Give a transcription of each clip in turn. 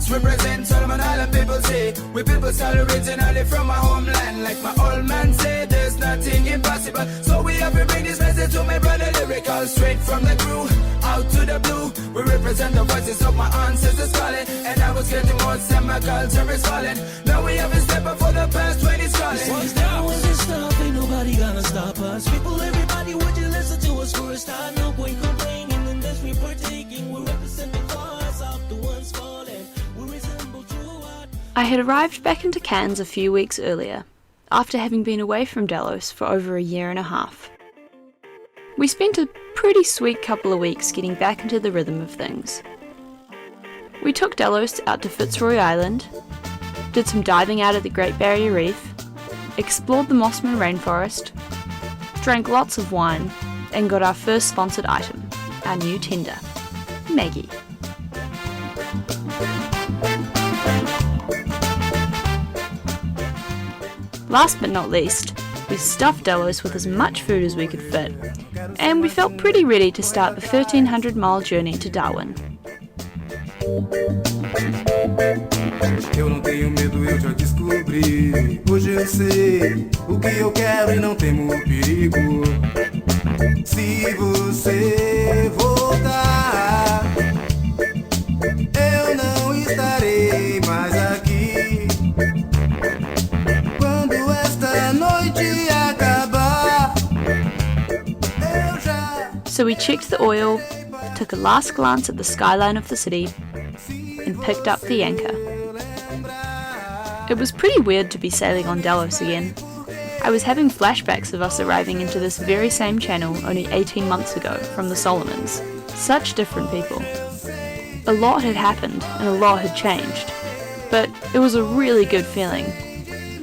Caps represent Solomon Island people say. We people start originally from our homeland. Like my old man said, there's nothing impossible. So we have to bring this message to my brother lyrical. Straight from the crew, out to the blue. We represent the voices of my ancestors calling. And I was getting more and my culture is falling. Now we have a step up for the past 20 calling. Once down with this stuff, ain't nobody gonna stop us. People, everybody, would you listen to us for a start? No point complaining in this we partaking. We represent the cause of the ones falling. We resemble true art. I had arrived back into Cairns a few weeks earlier, after having been away from Delos for over a year and a half. We spent a pretty sweet couple of weeks getting back into the rhythm of things. We took Delos out to Fitzroy Island, did some diving out at the Great Barrier Reef, explored the Mossman rainforest, drank lots of wine, and got our first sponsored item, our new tender, Maggie. Last but not least, we stuffed Delos with as much food as we could fit, and we felt pretty ready to start the 1,300-mile journey to Darwin. Eu não tenho medo, eu já descobri. Hoje eu sei o que eu quero e não temo o perigo. Se você voltar, eu não estarei mais aqui. Quando esta noite acabar, eu já. So we checked the oil, took a last glance at the skyline of the city, and picked up the anchor. It was pretty weird to be sailing on Delos again. I was having flashbacks of us arriving into this very same channel only 18 months ago from the Solomons. Such different people. A lot had happened and a lot had changed, but it was a really good feeling.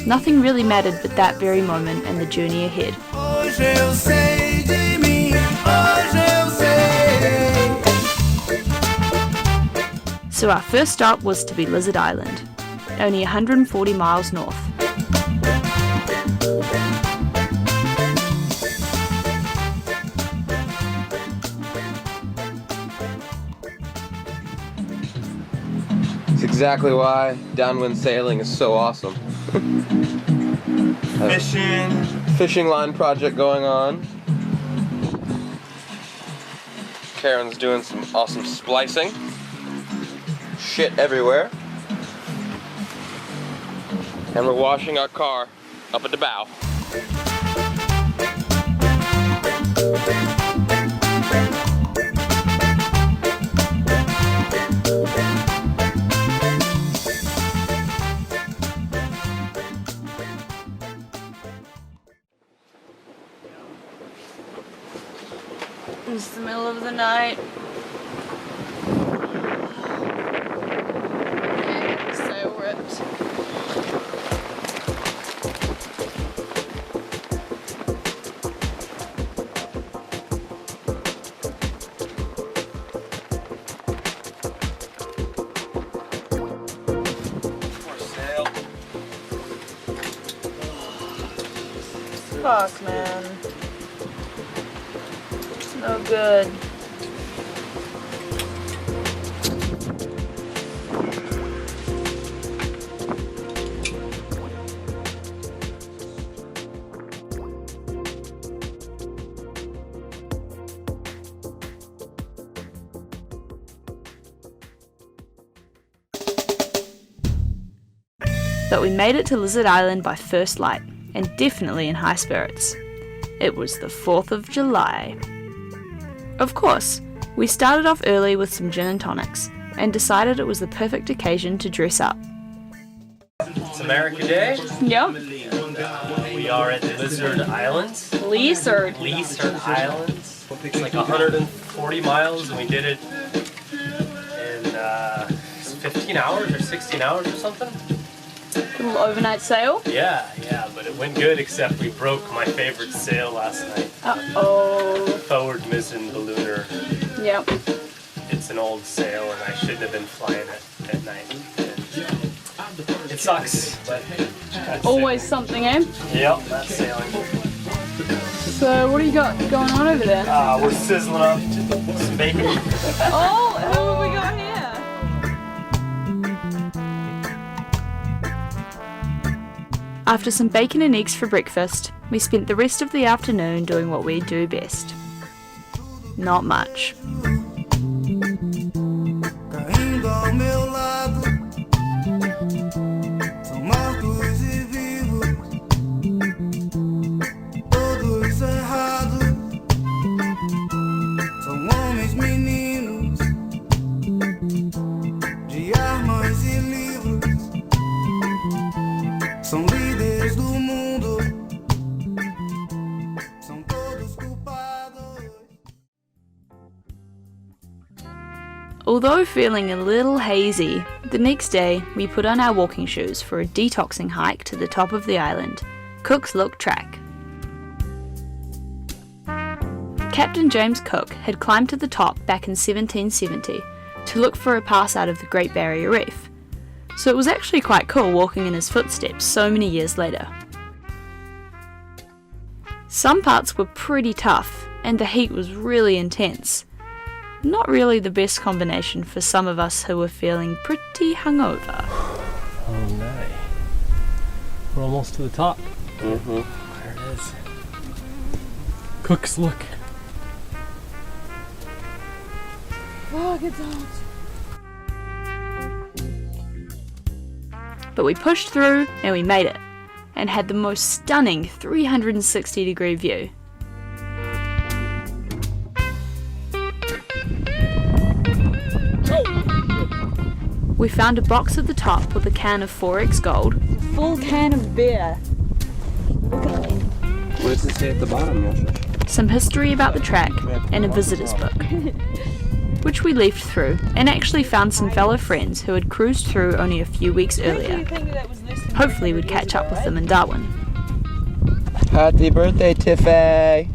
Nothing really mattered but that very moment and the journey ahead. Hoje eu sei de mim, hoje eu sei. So our first stop was to be Lizard Island, only 140 miles north. It's exactly why downwind sailing is so awesome. Fishing line project going on. Karen's doing some awesome splicing. Shit everywhere. And we're washing our car up at the bow. It's the middle of the night. Okay, so ripped. Fuck, man. It's no good. But we made it to Lizard Island by first light, and definitely in high spirits. It was the 4th of July. Of course, we started off early with some gin and tonics, and decided it was the perfect occasion to dress up. It's America Day. Yep. We are at Lizard Islands. Lizard Islands. It's like 140 miles, and we did it in 15 hours or 16 hours or something. Little overnight sail. Yeah, but it went good, except we broke my favorite sail last night. Uh-oh. Forward mizzen ballooner. Yep. It's an old sail, and I shouldn't have been flying it at night. And it sucks, but that's Always it. something, eh? Yep, that's sailing. So what do you got going on over there? We're sizzling up some bacon. Oh, who have we got here? After some bacon and eggs for breakfast, we spent the rest of the afternoon doing what we do best. Not much. Caindo ao meu lado, são mortos e vivos, todos errados, são homens meninos, de armas e livros, são líderes do mundo, são todos culpados. Although feeling a little hazy, the next day we put on our walking shoes for a detoxing hike to the top of the island, Cook's Look Track. Captain James Cook had climbed to the top back in 1770 to look for a pass out of the Great Barrier Reef, so it was actually quite cool walking in his footsteps so many years later. Some parts were pretty tough and the heat was really intense. Not really the best combination for some of us who were feeling pretty hungover. Oh no. We're almost to the top. Mm-hmm. There it is. Cook's Look. Fuck, it's hot. But we pushed through and we made it, and had the most stunning 360-degree view. We found a box at the top with a can of 4X Gold, Full can of beer. Look at me. What does it say at the bottom, Yasha? some history about the track, and a visitor's book, which we leafed through and actually found some fellow friends who had cruised through only a few weeks earlier. Hopefully we'd catch up with them in Darwin. Happy birthday, Tiffany!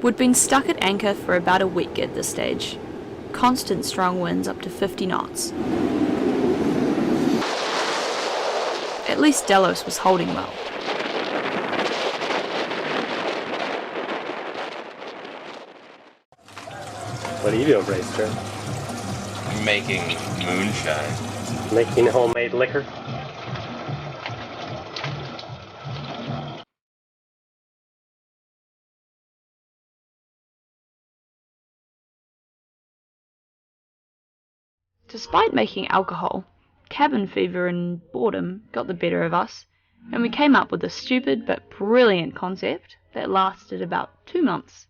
We'd been stuck at anchor for about a week at this stage. Constant strong winds up to 50 knots. At least Delos was holding well. What are you doing, Bracer? Making moonshine. Making homemade liquor? Despite making alcohol, cabin fever and boredom got the better of us, and we came up with a stupid but brilliant concept that lasted about 2 months.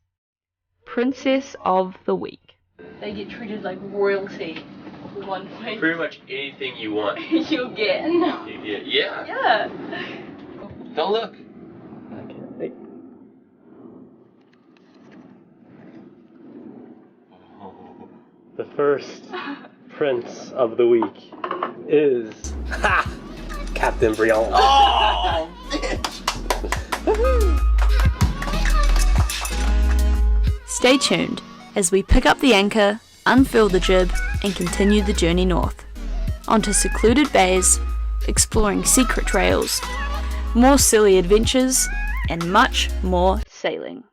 Princess of the Week. They get treated like royalty for 1 week. Pretty much anything you want. You'll get. Yeah. Yeah. Don't look. I can't wait. The first Prince of the Week is Captain Brion. Oh, bitch! Stay tuned as we pick up the anchor, unfurl the jib, and continue the journey north. Onto secluded bays, exploring secret trails, more silly adventures, and much more sailing.